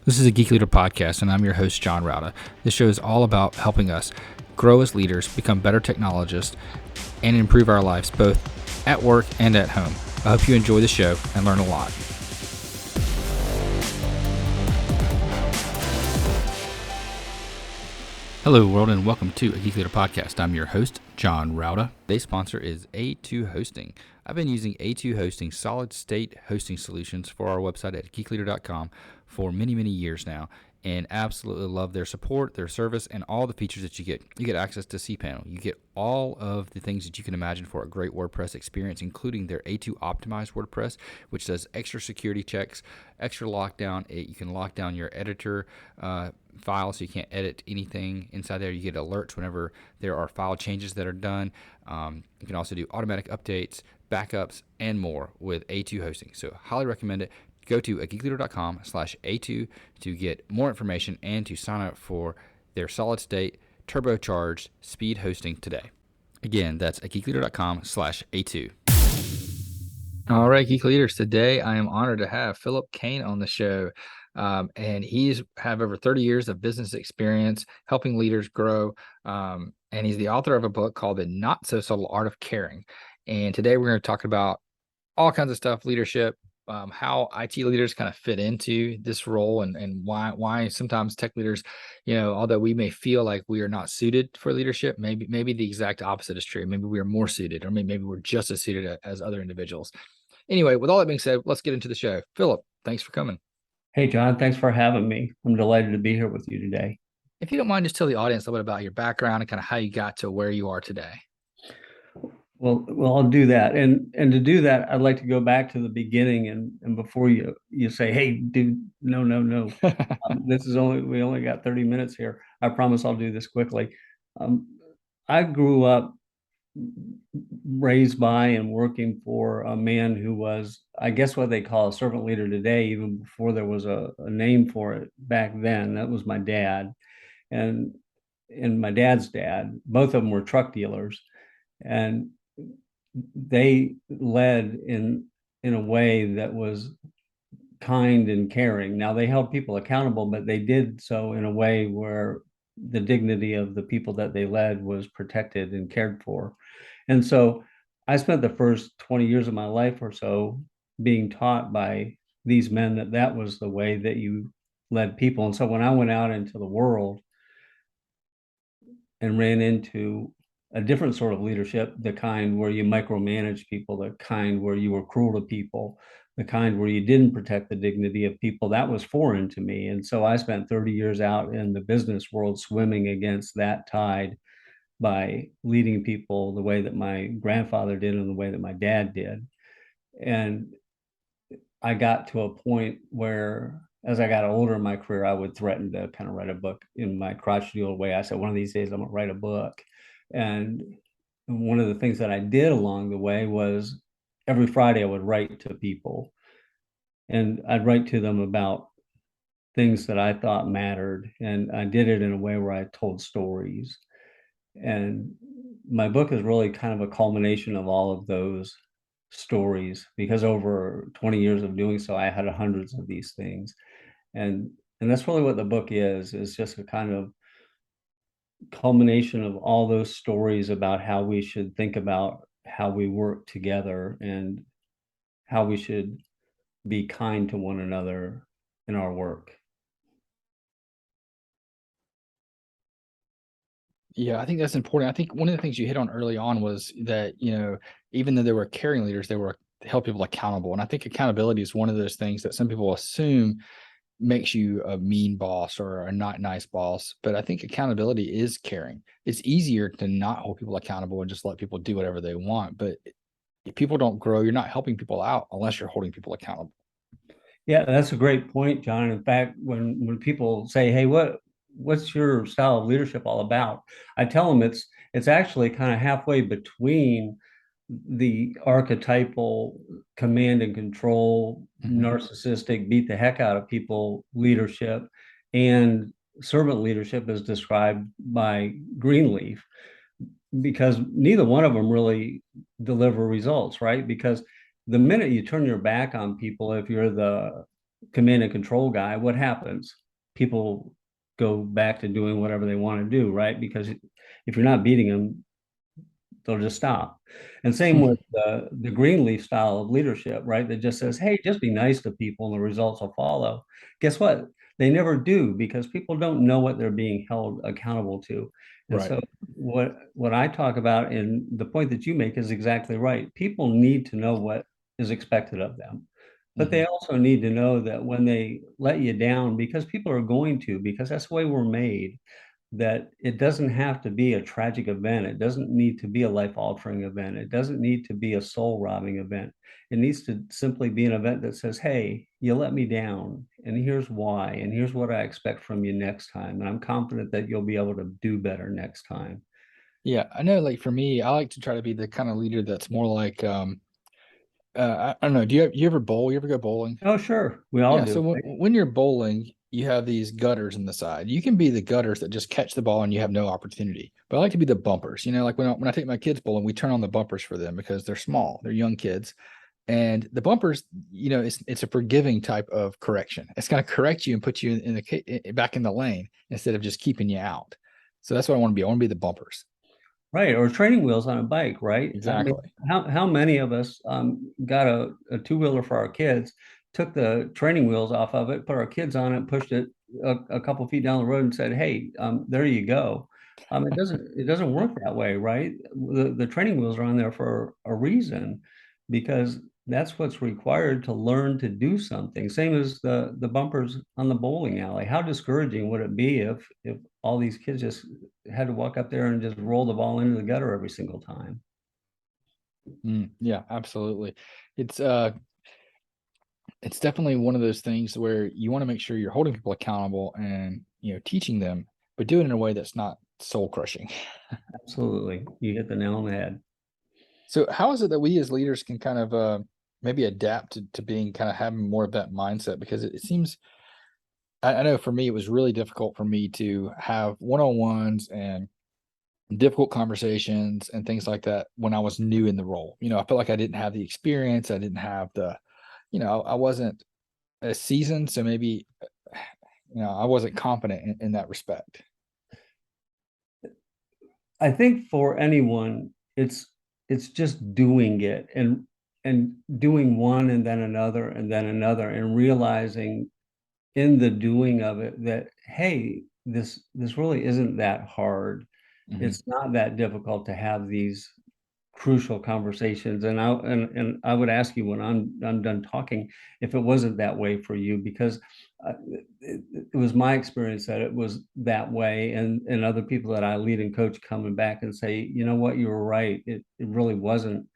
This is a Geek Leader podcast, and I'm your host, John Rauda. This show is all about helping us grow as leaders, become better technologists, and improve our lives both at work and at home. I hope you enjoy the show and learn a lot. Hello, world, and welcome to a Geek Leader podcast. I'm your host, John Rauda. Today's sponsor is A2 Hosting. I've been using A2 Hosting solid state hosting solutions for our website at geekleader.com for many years now, and absolutely love their support, their service, and all the features that you get. You get access to cPanel. You get all of the things that you can imagine for a great WordPress experience, including their A2 optimized WordPress, which does extra security checks, extra lockdown. You can lock down your editor file so you can't edit anything inside there. You get alerts whenever there are file changes that are done. You can also do automatic updates, backups, and more with A2 Hosting. So highly recommend it. Go to geekleader.com/A2 to get more information and to sign up for their solid state turbocharged speed hosting today. Again, that's at geekleader.com/A2. All right, Geek Leaders. Today I am honored to have Phillip Kane on the show. And he's have over 30 years of business experience helping leaders grow. And he's the author of a book called The Not So Subtle Art of Caring. And today we're going to talk about all kinds of stuff, leadership, how IT leaders kind of fit into this role, and why sometimes tech leaders, although we may feel like we are not suited for leadership, maybe the exact opposite is true. Maybe we are more suited, or maybe we're just as suited as other individuals. Anyway, with all that being said, let's get into the show. Phillip, thanks for coming. Hey, John, thanks for having me. I'm delighted to be here with you today. If you don't mind, just tell the audience a little bit about your background and kind of how you got to where you are today. Well, I'll do that. And to do that, I'd like to go back to the beginning and before you say, hey, dude, no. We only got 30 minutes here. I promise I'll do this quickly. I grew up raised by and working for a man who was, I guess, what they call a servant leader today, even before there was a name for it back then. That was my dad. And my dad's dad, both of them were truck dealers. And they led in a way that was kind and caring. Now, they held people accountable, but they did so in a way where the dignity of the people that they led was protected and cared for. And so I spent the first 20 years of my life or so being taught by these men that was the way that you led people. And so when I went out into the world and ran into a different sort of leadership, the kind where you micromanage people, the kind where you were cruel to people, the kind where you didn't protect the dignity of people, that was foreign to me. And so I spent 30 years out in the business world swimming against that tide by leading people the way that my grandfather did and the way that my dad did. And I got to a point where, as I got older in my career, I would threaten to kind of write a book in my crotchety old way. I said, one of these days I'm going to write a book. And one of the things that I did along the way was every Friday I would write to people. And I'd write to them about things that I thought mattered. And I did it in a way where I told stories. And my book is really kind of a culmination of all of those stories, because over 20 years of doing so, I had hundreds of these things. And that's really what the book is just a kind of culmination of all those stories about how we should think about how we work together and how we should be kind to one another in our work. Yeah, I think that's important. I think one of the things you hit on early on was that, even though they were caring leaders, they were held people accountable. And I think accountability is one of those things that some people assume makes you a mean boss or a not nice boss. But I think accountability is caring. It's easier to not hold people accountable and just let people do whatever they want. But if people don't grow, you're not helping people out unless you're holding people accountable. Yeah, that's a great point, John. In fact, when people say, hey, what's your style of leadership all about? I tell them it's actually kind of halfway between the archetypal command and control, narcissistic, beat the heck out of people leadership, and servant leadership as described by Greenleaf, because neither one of them really deliver results, right? Because the minute you turn your back on people, if you're the command and control guy, what happens? People go back to doing whatever they want to do, right? Because if you're not beating them, they'll just stop. And same with the Greenleaf style of leadership, right? That just says, hey, just be nice to people and the results will follow. Guess what? They never do, because people don't know what they're being held accountable to. And Right. so what I talk about, and the point that you make is exactly right. People need to know what is expected of them. But Hmm. they also need to know that when they let you down, because people are going to, because that's the way we're made, that it doesn't have to be a tragic event. It doesn't need to be a life altering event. It doesn't need to be a soul robbing event. It needs to simply be an event that says, hey, you let me down, and here's why, and here's what I expect from you next time. And I'm confident that you'll be able to do better next time. Yeah, I know. Like for me, I like to try to be the kind of leader that's more like, I don't know. You ever bowl? You ever go bowling? Oh, sure. We all Yeah. So do. when you're bowling, you have these gutters in the side. You can be the gutters that just catch the ball and you have no opportunity. But I like to be the bumpers. You know, like when I take my kids bowling, we turn on the bumpers for them because they're small, they're young kids, and the bumpers, you know, it's a forgiving type of correction. It's going to correct you and put you in the back in the lane instead of just keeping you out. So that's what I want to be. I want to be the bumpers. Right, or training wheels on a bike, right? I mean, Exactly. how many of us got a two-wheeler for our kids, took the training wheels off of it, put our kids on it, pushed it a couple feet down the road and said, hey, there you go. It doesn't work that way, right? The training wheels are on there for a reason, because that's what's required to learn to do something. Same as the bumpers on the bowling alley. How discouraging would it be if all these kids just had to walk up there and just roll the ball into the gutter every single time? Yeah, absolutely. It's uh it's definitely one of those things where you want to make sure you're holding people accountable and, you know, teaching them, but do it in a way that's not soul crushing. Absolutely. You hit the nail on the head. So how is it that we as leaders can kind of maybe adapt to being kind of having more of that mindset? Because it seems I know for me it was really difficult for me to have one-on-ones and difficult conversations and things like that when I was new in the role. You know, I felt like I didn't have the experience, I didn't have the, you know, I wasn't as seasoned, so maybe you know, I wasn't confident in that respect. I think for anyone, it's just doing it, and doing one and then another and then another, and realizing in the doing of it that, hey, this really isn't that hard. Mhm. It's not that difficult to have these crucial conversations. And I would ask you when I'm done talking, if it wasn't that way for you, because it was my experience that it was that way, and other people that I lead and coach coming back and say, you know what, you were right. It really wasn't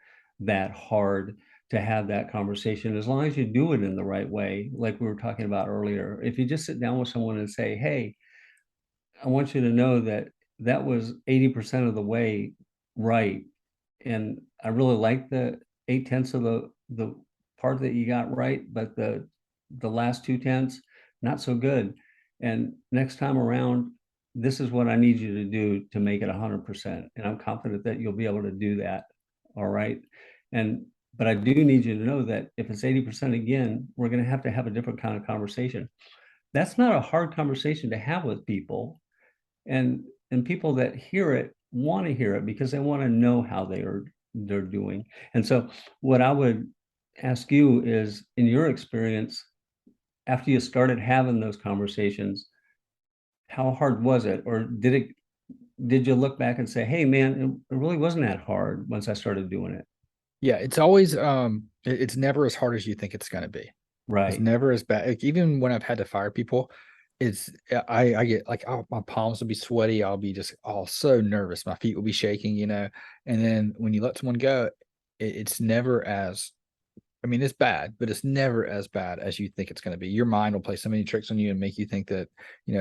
that hard to have that conversation, as long as you do it in the right way, like we were talking about earlier. If you just sit down with someone and say, hey, I want you to know that that was 80% of the way right. And I really like the 8/10 of the part that you got right, but the last 2/10, not so good. And next time around, this is what I need you to do to make it 100%. And I'm confident that you'll be able to do that. All right. And but I do need you to know that if it's 80% again, we're going to have a different kind of conversation. That's not a hard conversation to have with people, and people that hear it want to hear it because they want to know how they're doing. And so what I would ask you is, in your experience, after you started having those conversations, how hard was it? Or did you look back and say, hey man, it really wasn't that hard once I started doing it? Yeah, it's always it's never as hard as you think it's going to be. It's Right. never as bad. Like, even when I've had to fire people, it's I get like, oh, my palms will be sweaty. I'll be just all so nervous. My feet will be shaking, you know. And then when you let someone go, it's never as, I mean, it's bad, but it's never as bad as you think it's going to be. Your mind will play so many tricks on you and make you think that, you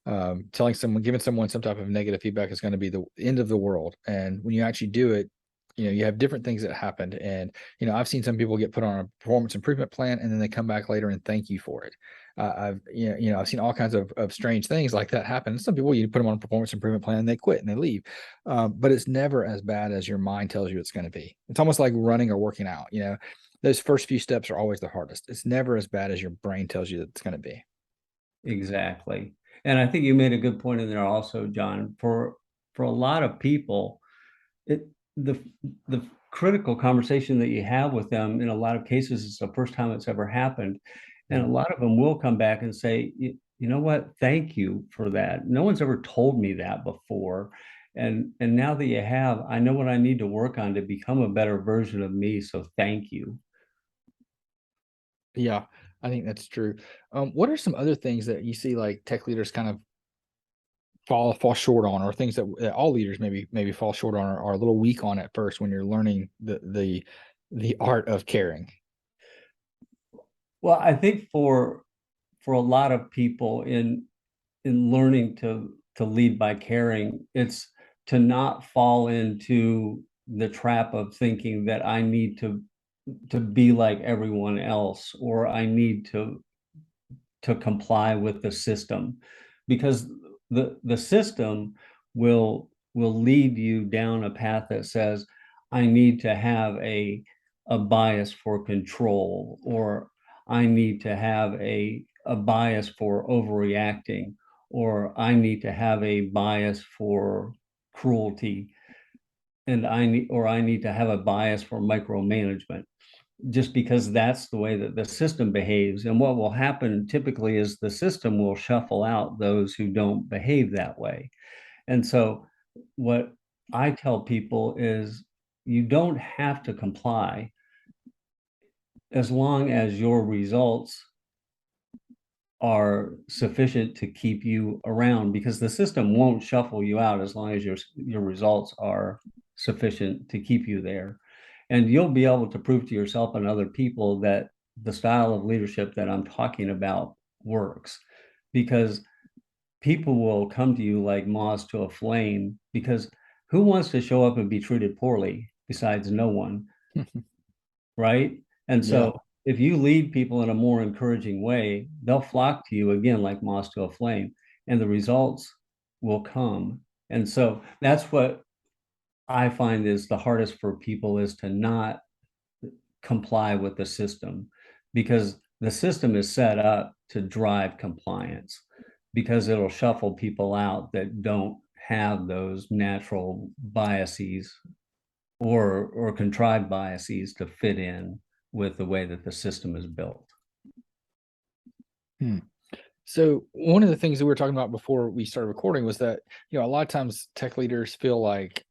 know, giving someone some type of negative feedback is going to be the end of the world. And when you actually do it, you know, you have different things that happened. And, you know, I've seen some people get put on a performance improvement plan and then they come back later and thank you for it. I've seen all kinds of strange things like that happen. Some people, you put them on a performance improvement plan and they quit and they leave. But it's never as bad as your mind tells you it's going to be. It's almost like running or working out, you know. those first few steps are always the hardest. It's never as bad as your brain tells you that it's going to be. Exactly. And I think you made a good point in there also, John. For a lot of people, it the the critical conversation that you have with them in a lot of cases is the first time it's ever happened. And a lot of them will come back and say, you know what, thank you for that. No one's ever told me that before. And now that you have, I know what I need to work on to become a better version of me. So thank you. Yeah, I think that's true. What are some other things that you see like tech leaders kind of fall short on, or things that all leaders maybe fall short on, or are a little weak on at first when you're learning the art of caring? Well, I think for a lot of people in learning to lead by caring, it's to not fall into the trap of thinking that I need to be like everyone else, or I need to comply with the system, because the system will lead you down a path that says I need to have a bias for control, or I need to have a bias for overreacting, or I need to have a bias for cruelty, and I need to have a bias for micromanagement, just because that's the way that the system behaves. And what will happen typically is the system will shuffle out those who don't behave that way. And so what I tell people is you don't have to comply as long as your results are sufficient to keep you around, because the system won't shuffle you out as long as your results are sufficient to keep you there. And you'll be able to prove to yourself and other people that the style of leadership that I'm talking about works, because people will come to you like moths to a flame, because who wants to show up and be treated poorly besides no one? Right? And Yeah. so if you lead people in a more encouraging way, they'll flock to you again like moths to a flame, and the results will come. And so that's what I find is the hardest for people, is to not comply with the system, because the system is set up to drive compliance, because it'll shuffle people out that don't have those natural biases or contrived biases to fit in with the way that the system is built. Hmm. So one of the things that we were talking about before we started recording was that, a lot of times tech leaders feel like,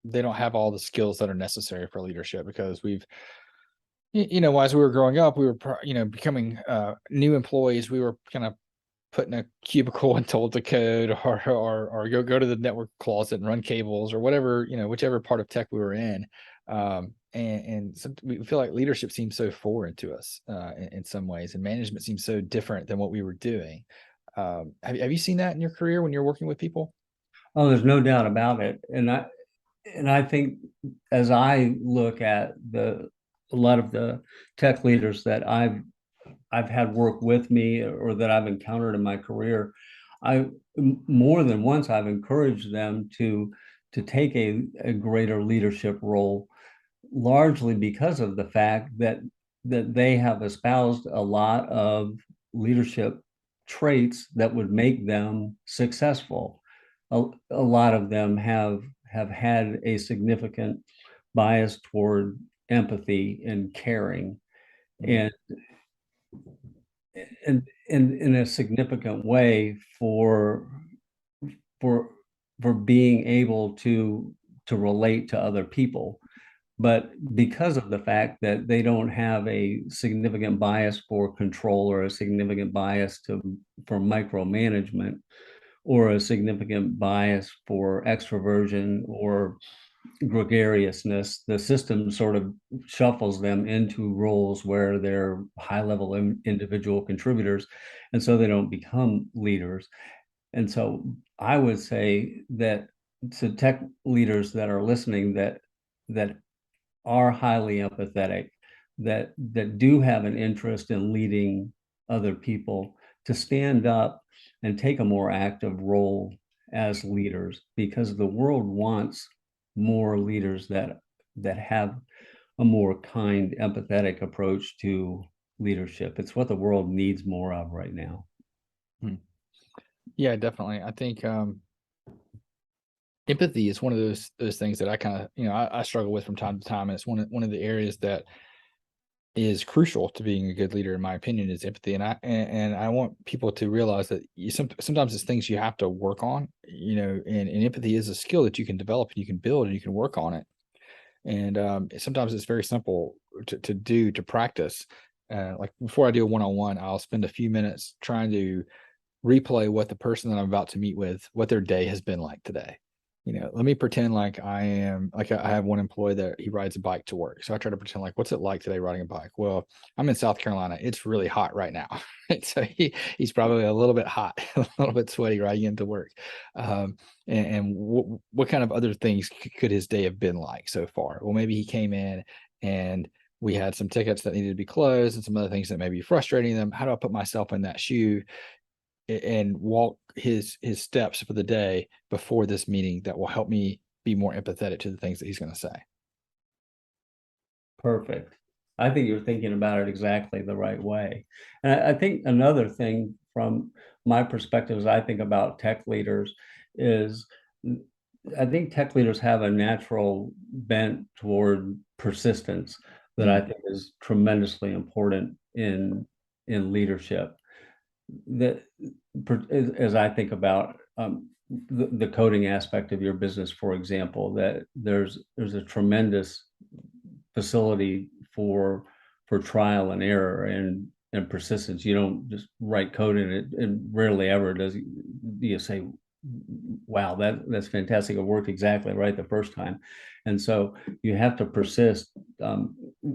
they don't have all the skills that are necessary for leadership, because as we were growing up, we were, becoming new employees. We were kind of put in a cubicle and told to code, or go to the network closet and run cables, or whatever, whichever part of tech we were in. And so we feel like leadership seems so foreign to us in some ways, and management seems so different than what we were doing. Have you seen that in your career when you're working with people? Oh, there's no doubt about it. And I think, as I look at a lot of the tech leaders that I've had work with me, or that I've encountered in my career, I more than once I've encouraged them to take a greater leadership role, largely because of the fact that they have espoused a lot of leadership traits that would make them successful. A lot of them have had a significant bias toward empathy and caring, Mm. and in a significant way for for being able to relate to other people. But because of the fact that they don't have a significant bias for control, or a significant bias for micromanagement, or a significant bias for extroversion or gregariousness, the system sort of shuffles them into roles where they're high level individual contributors. And so they don't become leaders. And so I would say that to tech leaders that are listening, that are highly empathetic, that do have an interest in leading other people, to stand up and take a more active role as leaders, because the world wants more leaders that have a more kind, empathetic approach to leadership. It's what the world needs more of right now. Yeah, definitely. I think empathy is one of those things that I kind of, I struggle with from time to time. And it's one of the areas that is crucial to being a good leader, in my opinion, is empathy. And I want people to realize that sometimes it's things you have to work on, and empathy is a skill that you can develop and you can build and you can work on it. And sometimes it's very simple to practice. Like before I do a one-on-one, I'll spend a few minutes trying to replay what the person that I'm about to meet with, what their day has been like today. Let me pretend like I have one employee that he rides a bike to work. So I try to pretend like, what's it like today riding a bike? Well, I'm in South Carolina. It's really hot right now. So he's probably a little bit hot, a little bit sweaty riding into work. And what kind of other things could his day have been like so far? Well, maybe he came in and we had some tickets that needed to be closed and some other things that may be frustrating them. How do I put myself in that shoe and walk his steps for the day before this meeting that will help me be more empathetic to the things that he's going to say? Perfect. I think you're thinking about it exactly the right way. And I think another thing from my perspective, as I think about tech leaders, is I think tech leaders have a natural bent toward persistence that I think is tremendously important in leadership. That as I think about the coding aspect of your business, for example, that there's a tremendous facility for trial and error and persistence. You don't just write code in it, and rarely ever do you say, wow, that's fantastic, it worked exactly right the first time. And so you have to persist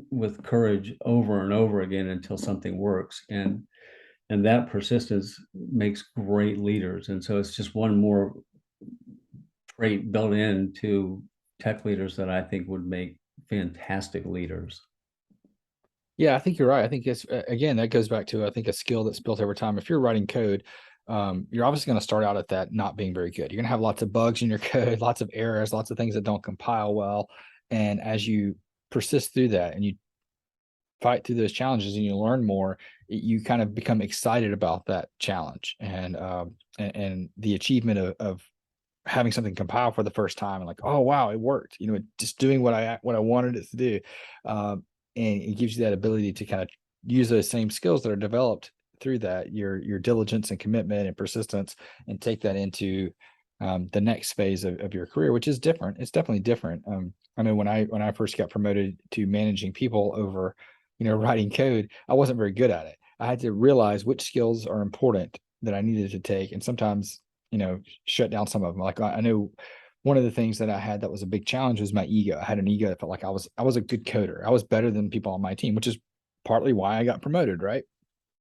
with courage over and over again until something works, and that persistence makes great leaders. And so it's just one more trait built into tech leaders that I think would make fantastic leaders. Yeah, I think you're right. I think it's again, that goes back to, I think, a skill that's built over time. If you're writing code, you're obviously going to start out at that not being very good. You're going to have lots of bugs in your code, lots of errors, lots of things that don't compile well. And as you persist through that and you fight through those challenges and you learn more, you kind of become excited about that challenge and the achievement of having something compile for the first time and like, oh wow, it worked. Just doing what I wanted it to do. And it gives you that ability to kind of use those same skills that are developed through that, your diligence and commitment and persistence, and take that into the next phase of your career, which is different. It's definitely different. I know when I first got promoted to managing people over, writing code, I wasn't very good at it. I had to realize which skills are important that I needed to take, and sometimes, shut down some of them. Like I know one of the things that I had that was a big challenge was my ego. I had an ego that felt like I was a good coder. I was better than people on my team, which is partly why I got promoted, right?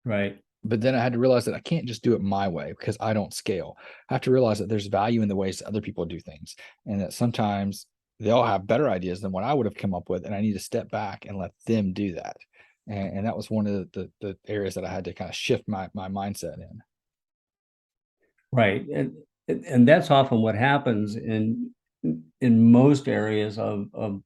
Right. But then I had to realize that I can't just do it my way because I don't scale. I have to realize that there's value in the ways that other people do things, and that sometimes they'll have better ideas than what I would have come up with, and I need to step back and let them do that. And that was one of the areas that I had to kind of shift my mindset in. Right. And that's often what happens in most areas of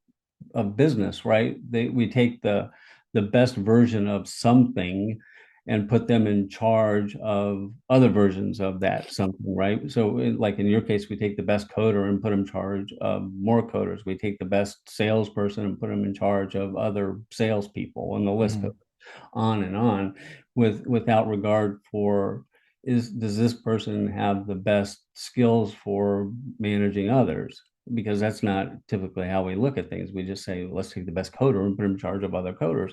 business, right? We take the best version of something and put them in charge of other versions of that something, right? So like in your case, we take the best coder and put them in charge of more coders. We take the best salesperson and put them in charge of other salespeople, and the list goes on and on, without regard for, does this person have the best skills for managing others? Because that's not typically how we look at things. We just say, let's take the best coder and put him in charge of other coders.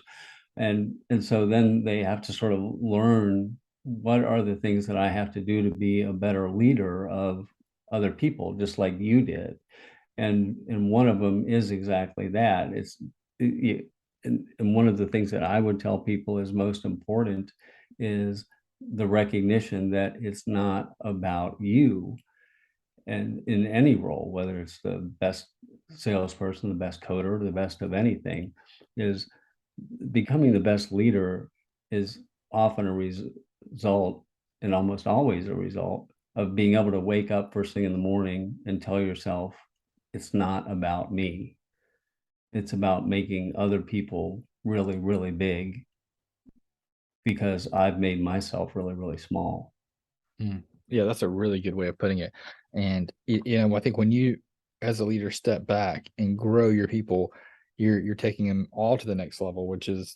And so then they have to sort of learn, what are the things that I have to do to be a better leader of other people, just like you did. And one of them is exactly that. And one of the things that I would tell people is most important is the recognition that it's not about you. And in any role, whether it's the best salesperson, the best coder, the best of anything, is becoming the best leader is often a result, and almost always a result, of being able to wake up first thing in the morning and tell yourself, it's not about me. it's about making other people really, really big because I've made myself really, really small. Mm. Yeah, that's a really good way of putting it. And I think when you, as a leader, step back and grow your people, you're taking them all to the next level, which is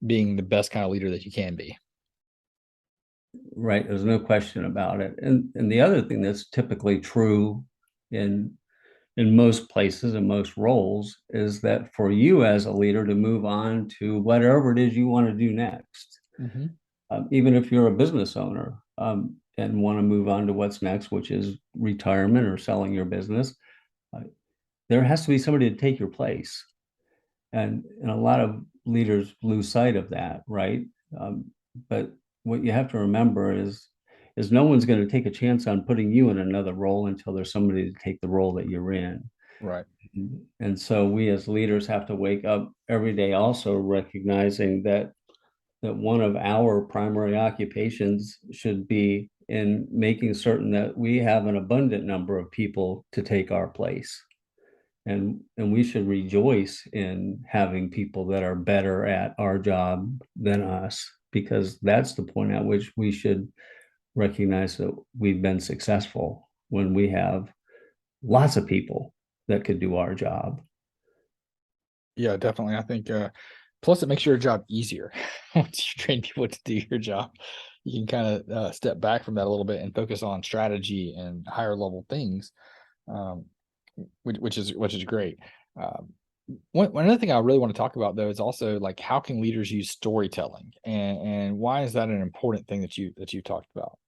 being the best kind of leader that you can be. Right. There's no question about it. And the other thing that's typically true in most places and most roles is that for you as a leader to move on to whatever it is you want to do next, Hmm. even if you're a business owner, and want to move on to what's next, which is retirement or selling your business, uh, there has to be somebody to take your place. And a lot of leaders lose sight of that, right? Um, but what you have to remember is no one's going to take a chance on putting you in another role until there's somebody to take the role that you're in. Right. And so we as leaders have to wake up every day also recognizing that one of our primary occupations should be in making certain that we have an abundant number of people to take our place. And we should rejoice in having people that are better at our job than us, because that's the point at which we should recognize that we've been successful, when we have lots of people that could do our job. Yeah, definitely. I think plus it makes your job easier. Once you train people to do your job, you can kind of step back from that a little bit and focus on strategy and higher level things, um, which is great. Um, one other thing I really want to talk about though is also like how can leaders use storytelling, and why is that an important thing that you talked about?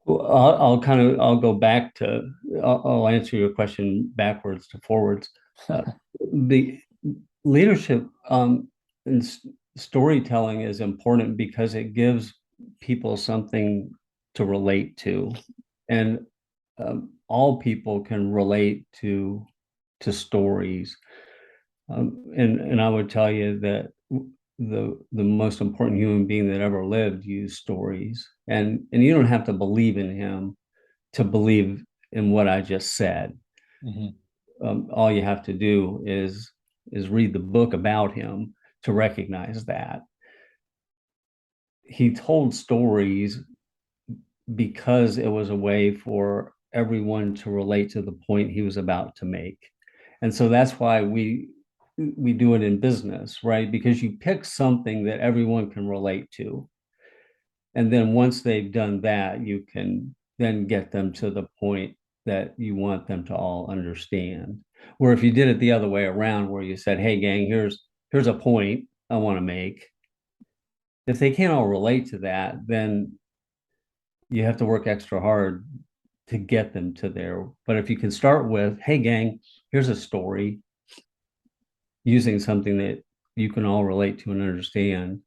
Well, I'll go back to, I'll answer your question backwards to forwards. Uh, the leadership, and storytelling is important because it gives people something to relate to, and all people can relate to stories. And I would tell you that the most important human being that ever lived used stories. And you don't have to believe in him to believe in what I just said. Hmm. All you have to do is read the book about him to recognize that. He told stories because it was a way for everyone to relate to the point he was about to make. And so that's why we do it in business, right? Because you pick something that everyone can relate to. And then once they've done that, you can then get them to the point that you want them to all understand. Where if you did it the other way around, where you said, "Hey gang, here's a point I want to make." If they can't all relate to that, then you have to work extra hard to get them to there. But if you can start with, "Hey gang, here's a story," using something that you can all relate to and understand,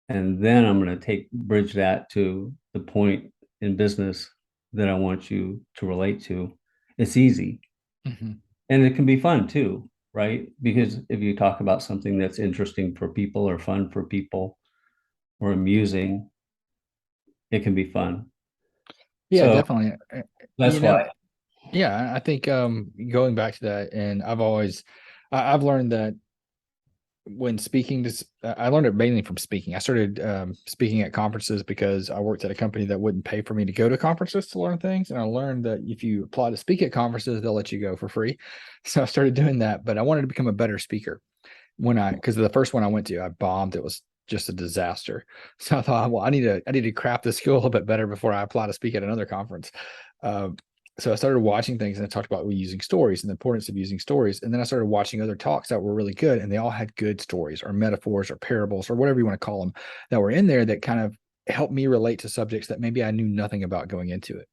and then I'm going to bridge that to the point in business that I want you to relate to. It's easy, Hmm. and it can be fun too, right? Because if you talk about something that's interesting for people or fun for people or amusing, it can be fun. Yeah, So definitely. that's why. Yeah, I think going back to that, and I've learned that when speaking to, I learned it mainly from speaking. I started speaking at conferences because I worked at a company that wouldn't pay for me to go to conferences to learn things. And I learned that if you apply to speak at conferences, they'll let you go for free. So I started doing that, but I wanted to become a better speaker because the first one I went to, I bombed. It was just a disaster. So I thought, well, I need to craft the skill a little bit better before I apply to speak at another conference. Um, so I started watching things and I talked about using stories and the importance of using stories. And then I started watching other talks that were really good, and they all had good stories or metaphors or parables or whatever you want to call them that were in there that kind of helped me relate to subjects that maybe I knew nothing about going into it.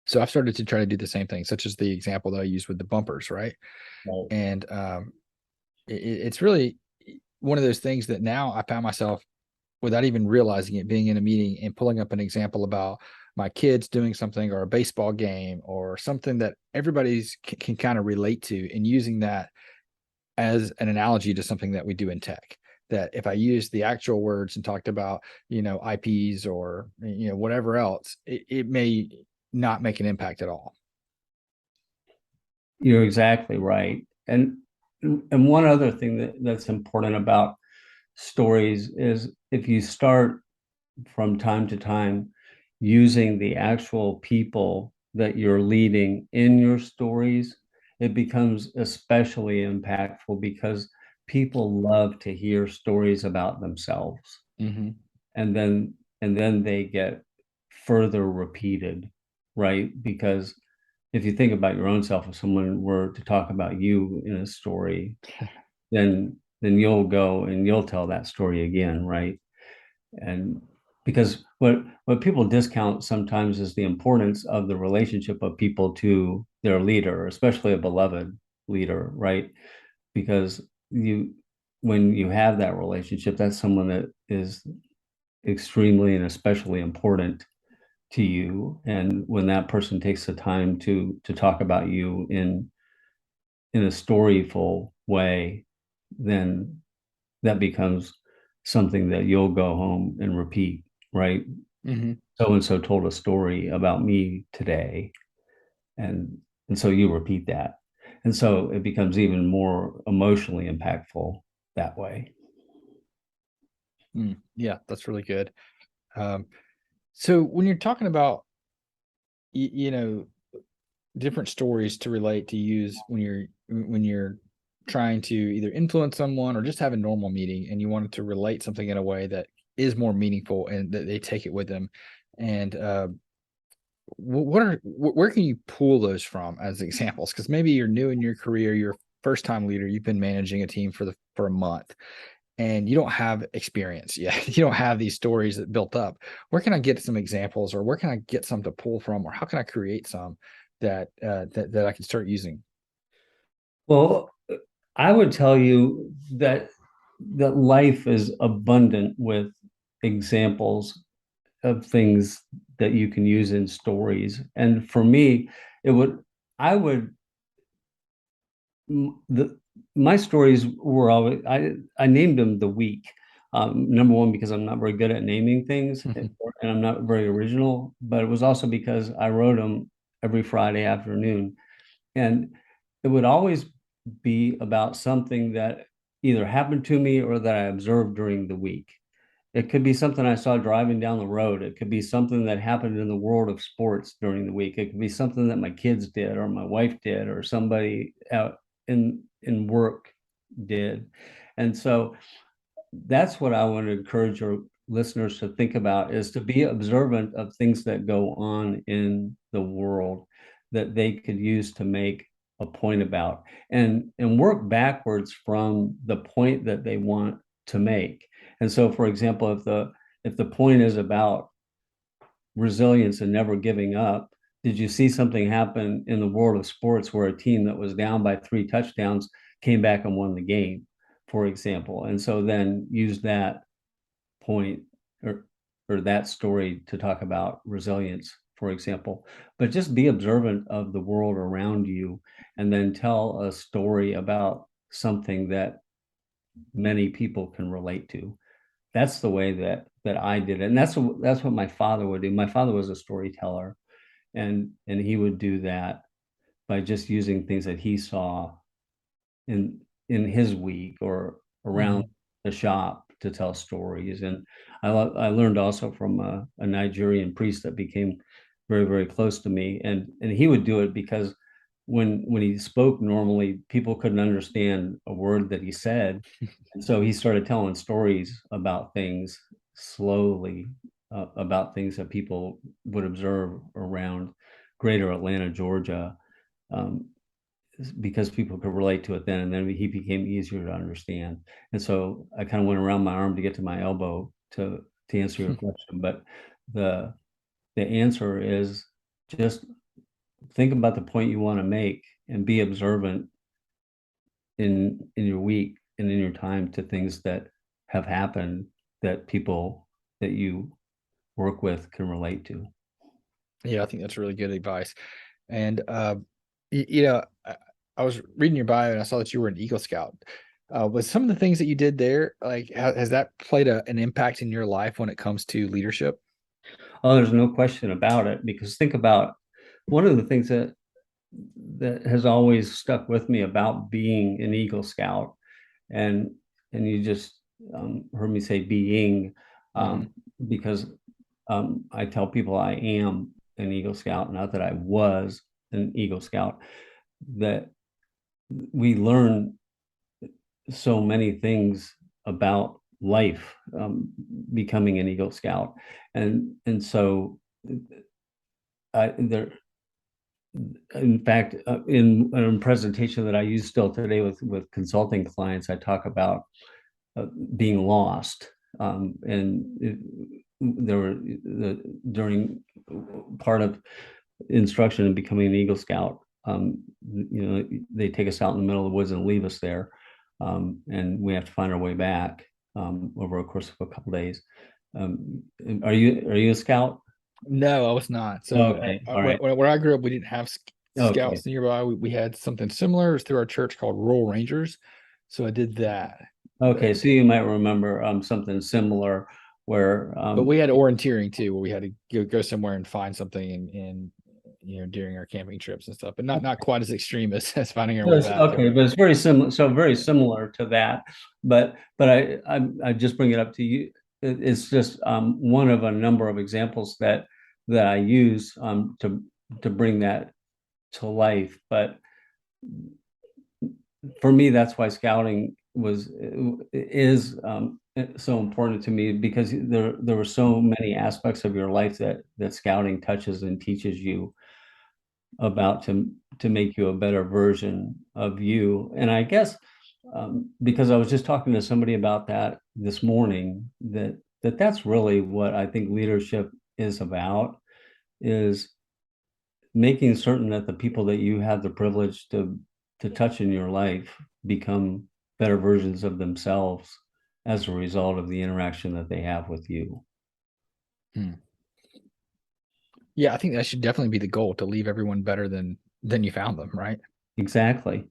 So I've started to try to do the same thing, such as the example that I used with the bumpers, right? Right. And it's really one of those things that now I found myself, without even realizing it, being in a meeting and pulling up an example about my kids doing something or a baseball game or something that everybody's can kind of relate to, and using that as an analogy to something that we do in tech. That if I use the actual words and talked about, IPs or, whatever else, it may not make an impact at all. You're exactly right. And and one other thing that's important about stories is if you start from time to time using the actual people that you're leading in your stories, it becomes especially impactful because people love to hear stories about themselves. Mm-hmm. And then they get further repeated, right? Because if you think about your own self, if someone were to talk about you in a story, then you'll go and you'll tell that story again, right? And because what people discount sometimes is the importance of the relationship of people to their leader, especially a beloved leader, right? Because you when you have that relationship, that's someone that is extremely and especially important to you. And when that person takes the time to talk about you in a storyful way, then that becomes something that you'll go home and repeat, right? Mm-hmm. So and so told a story about me today, and so you repeat that, and so it becomes even more emotionally impactful that way. Yeah, that's really good. Um, so when you're talking about, you know, different stories to relate to use when you're trying to either influence someone or just have a normal meeting and you wanted to relate something in a way that is more meaningful and that they take it with them. And where can you pull those from as examples? Because maybe you're new in your career, you're a first time leader, you've been managing a team for a month and you don't have experience yet. You don't have these stories that built up. Where can I get some examples, or where can I get some to pull from, or how can I create some that I can start using? Well, I would tell you that life is abundant with examples of things that you can use in stories. And for me, it would I would the my stories were always I named them the week. Number one, because I'm not very good at naming things and I'm not very original, but it was also because I wrote them every Friday afternoon. And it would always be about something that either happened to me or that I observed during the week. It could be something I saw driving down the road. It could be something that happened in the world of sports during the week. It could be something that my kids did or my wife did or somebody out in work did. And so that's what I want to encourage your listeners to think about is to be observant of things that go on in the world that they could use to make a point about and work backwards from the point that they want to make. And so for example, if the point is about resilience and never giving up, did you see something happen in the world of sports where a team that was down by 3 touchdowns came back and won the game, for example? And so then use that point or that story to talk about resilience, for example. But just be observant of the world around you and then tell a story about something that many people can relate to. That's the way that I did it. And that's what my father would do. My father was a storyteller, and he would do that by just using things that he saw in his week or around Mhm. the shop to tell stories. And I learned also from a Nigerian priest that became very, very close to me. And he would do it because when he spoke normally, people couldn't understand a word that he said. And so he started telling stories about things slowly, about things that people would observe around greater Atlanta, Georgia. Um, because people could relate to it then, and then he became easier to understand. And so I kind of went around my arm to get to my elbow to answer your question. But the the answer is just think about the point you want to make and be observant in your week and in your time to things that have happened that people that you work with can relate to. Yeah, I think that's really good advice. And you know, I was reading your bio and I saw that you were an Eagle Scout. Was some of the things that you did there, like, has that played an impact in your life when it comes to leadership? Oh, there's no question about it, because think about one of the things that that has always stuck with me about being an Eagle Scout. And you just heard me say being, Mm-hmm. because I tell people I am an Eagle Scout, not that I was an Eagle Scout, that we learn so many things about life, becoming an Eagle Scout. And so there, in fact, in a presentation that I use still today with consulting clients, I talk about being lost. And there were during part of instruction in becoming an Eagle Scout, they take us out in the middle of the woods and leave us there, and we have to find our way back over a course of a couple of days. Are you a scout? No, I was not. So Okay, all right. where I grew up, we didn't have Okay, scouts nearby. We had something similar. It was through our church called Rural Rangers. So I did that. okay. So you might remember something similar where But we had orienteering too, where we had to go somewhere and find something and during our camping trips and stuff, but not quite as extreme as finding our way back. okay, but it's very similar. So very similar to that. But I just bring it up to you. It's just one of a number of examples that I use to bring that to life. But for me, that's why scouting is so important to me, because there were so many aspects of your life that scouting touches and teaches you about to make you a better version of you. And I guess because I was just talking to somebody about that this morning, that's really what I think leadership is about, is making certain that the people that you have the privilege to touch in your life become better versions of themselves as a result of the interaction that they have with you. Hmm. Yeah, I think that should definitely be the goal, to leave everyone better than you found them, right? Exactly.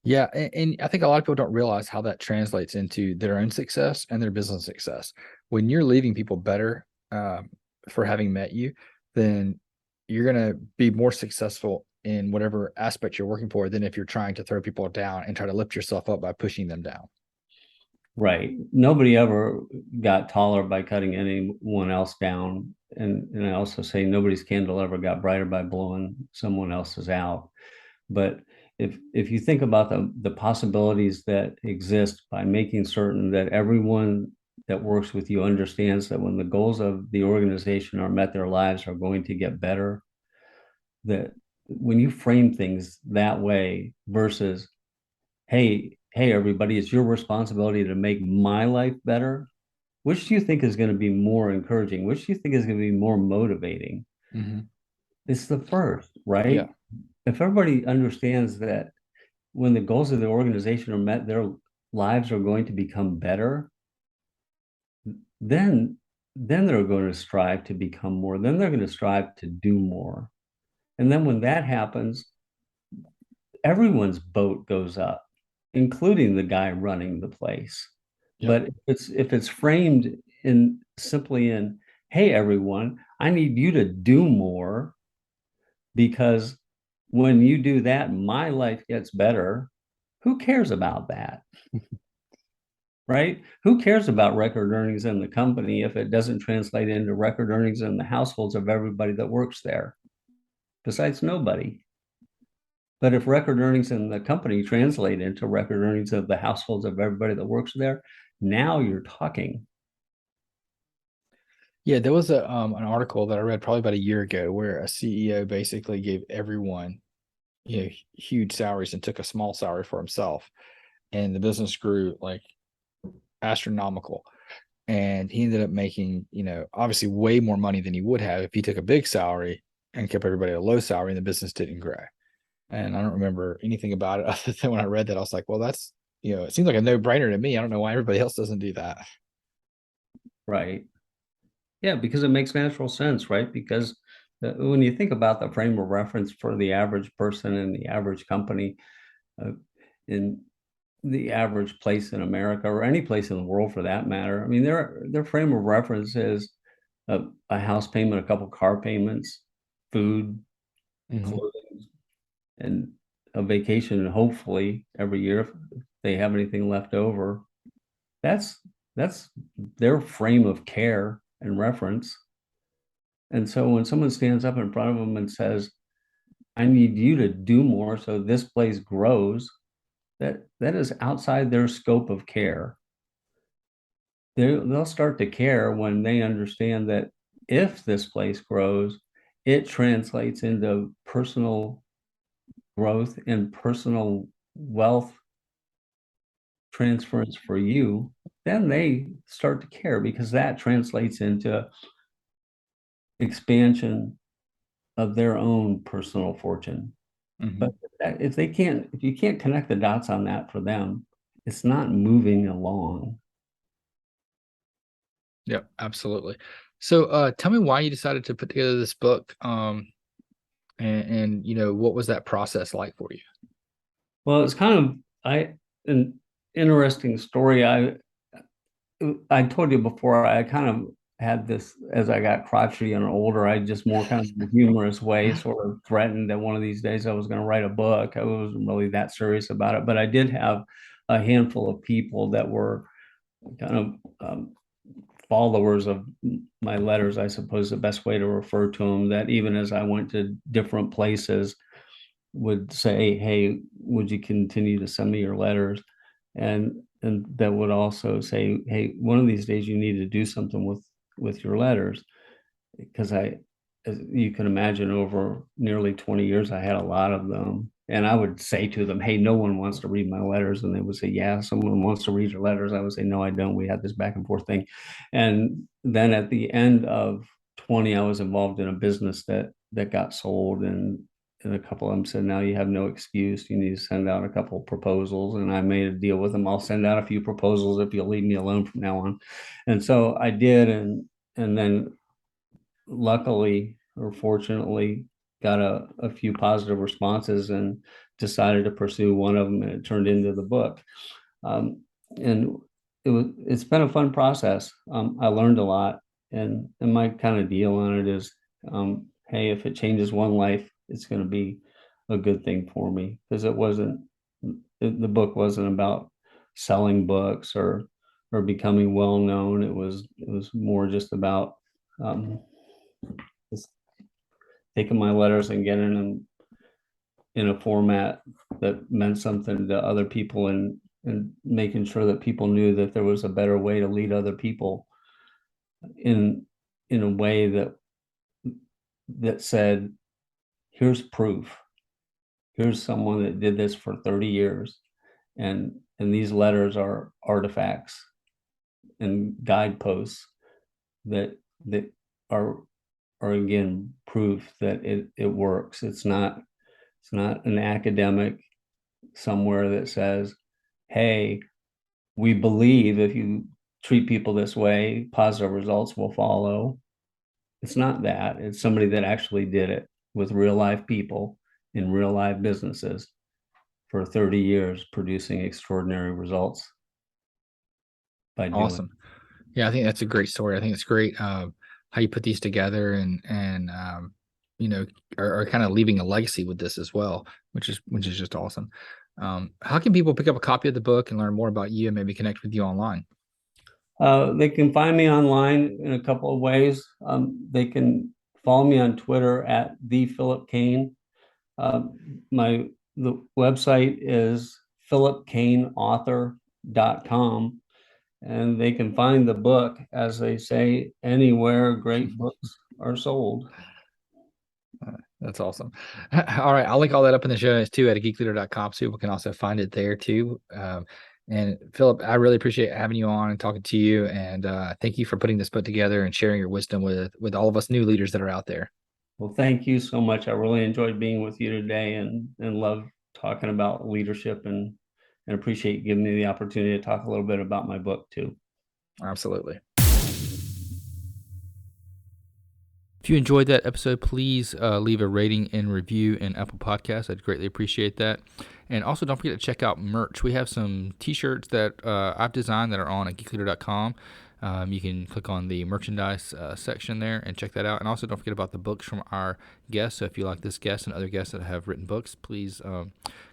Yeah, and I think a lot of people don't realize how that translates into their own success and their business success. When you're leaving people better for having met you, then you're going to be more successful in whatever aspect you're working for than if you're trying to throw people down and try to lift yourself up by pushing them down. Right. Nobody ever got taller by cutting anyone else down. And I also say nobody's candle ever got brighter by blowing someone else's out. But if you think about the possibilities that exist by making certain that everyone that works with you understands that when the goals of the organization are met, their lives are going to get better, that when you frame things that way versus, hey, everybody, it's your responsibility to make my life better. Which do you think is going to be more encouraging? Which do you think is going to be more motivating? Mm-hmm. It's the first, Yeah. right? If everybody understands that when the goals of the organization are met, their lives are going to become better, then they're going to strive to become more. Then they're going to strive to do more. And then when that happens, everyone's boat goes up, including the guy running the place. Yep. But if it's framed in simply in, hey everyone, I need you to do more, because when you do that, my life gets better. Who cares about that? Right? Who cares about record earnings in the company if it doesn't translate into record earnings in the households of everybody that works there? Besides nobody. But if record earnings in the company translate into record earnings of the households of everybody that works there, now you're talking. Yeah, there was a an article that I read probably about a year ago where a CEO basically gave everyone, huge salaries and took a small salary for himself, and the business grew like astronomical. And he ended up making, obviously way more money than he would have if he took a big salary and kept everybody at a low salary and the business didn't grow. And I don't remember anything about it other than when I read that, I was like, well, that's, it seems like a no-brainer to me. I don't know why everybody else doesn't do that. Right. Yeah, because it makes natural sense, right? Because when you think about the frame of reference for the average person in the average company, uh, in the average place in America or any place in the world for that matter, I mean, their frame of reference is a house payment, a couple car payments, food, clothing, and a vacation, and hopefully every year if they have anything left over. That's their frame of care and reference. And so when someone stands up in front of them and says, I need you to do more so this place grows, that is outside their scope of care. They'll start to care when they understand that if this place grows, it translates into personal growth and personal wealth transference for you. Then they start to care, because that translates into expansion of their own personal fortune. But if you can't connect the dots on that for them, it's not moving along. Yep, absolutely. So tell me why you decided to put together this book, and what was that process like for you? Well, it's kind of an interesting story. I told you before, I kind of had this as I got crotchety and older. I just more kind of in a humorous way sort of threatened that one of these days I was going to write a book. I wasn't really that serious about it, but I did have a handful of people that were kind of followers of my letters, I suppose the best way to refer to them, that even as I went to different places would say, hey, would you continue to send me your letters? And that would also say, hey, one of these days you need to do something with your letters. Because as you can imagine, over nearly 20 years, I had a lot of them. And I would say to them, hey, no one wants to read my letters. And they would say, yeah, someone wants to read your letters. I would say, no, I don't. We had this back and forth thing. And then at the end of 20, I was involved in a business that got sold. And a couple of them said, now you have no excuse. You need to send out a couple of proposals. And I made a deal with them. I'll send out a few proposals if you'll leave me alone from now on. And so I did. And then luckily or fortunately got a few positive responses and decided to pursue one of them, and it turned into the book. And it's been a fun process. I learned a lot, and my kind of deal on it is, hey, if it changes one life, it's going to be a good thing for me, because the book wasn't about selling books or becoming well known. It was more just about just taking my letters and getting them in a format that meant something to other people, and making sure that people knew that there was a better way to lead other people in a way that said, here's proof. Here's someone that did this for 30 years. And these letters are artifacts and guideposts that are again proof that it works. It's not an academic somewhere that says, hey, we believe if you treat people this way, positive results will follow. It's not that. It's somebody that actually did it with real life people in real life businesses for 30 years, producing extraordinary results by doing. Awesome. Yeah, I think that's a great story. I think it's great how you put these together, and are kind of leaving a legacy with this as well, which is just awesome. How can people pick up a copy of the book and learn more about you and maybe connect with you online? They can find me online in a couple of ways. They can follow me on Twitter at the Phillip Kane. The website is phillipkaneauthor.com, and they can find the book, as they say, anywhere great books are sold. That's awesome. All right. I'll link all that up in the show notes too at geekleader.com, so people can also find it there too. And Phillip, I really appreciate having you on and talking to you. And thank you for putting this book together and sharing your wisdom with all of us new leaders that are out there. Well, thank you so much. I really enjoyed being with you today, and love talking about leadership, and appreciate giving me the opportunity to talk a little bit about my book too. Absolutely. If you enjoyed that episode, please leave a rating and review in Apple Podcasts. I'd greatly appreciate that. And also, don't forget to check out merch. We have some t-shirts that I've designed that are on at geekleader.com. You can click on the merchandise section there and check that out. And also don't forget about the books from our guests. So if you like this guest and other guests that have written books, please go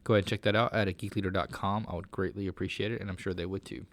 ahead and check that out at geekleader.com. I would greatly appreciate it, and I'm sure they would too.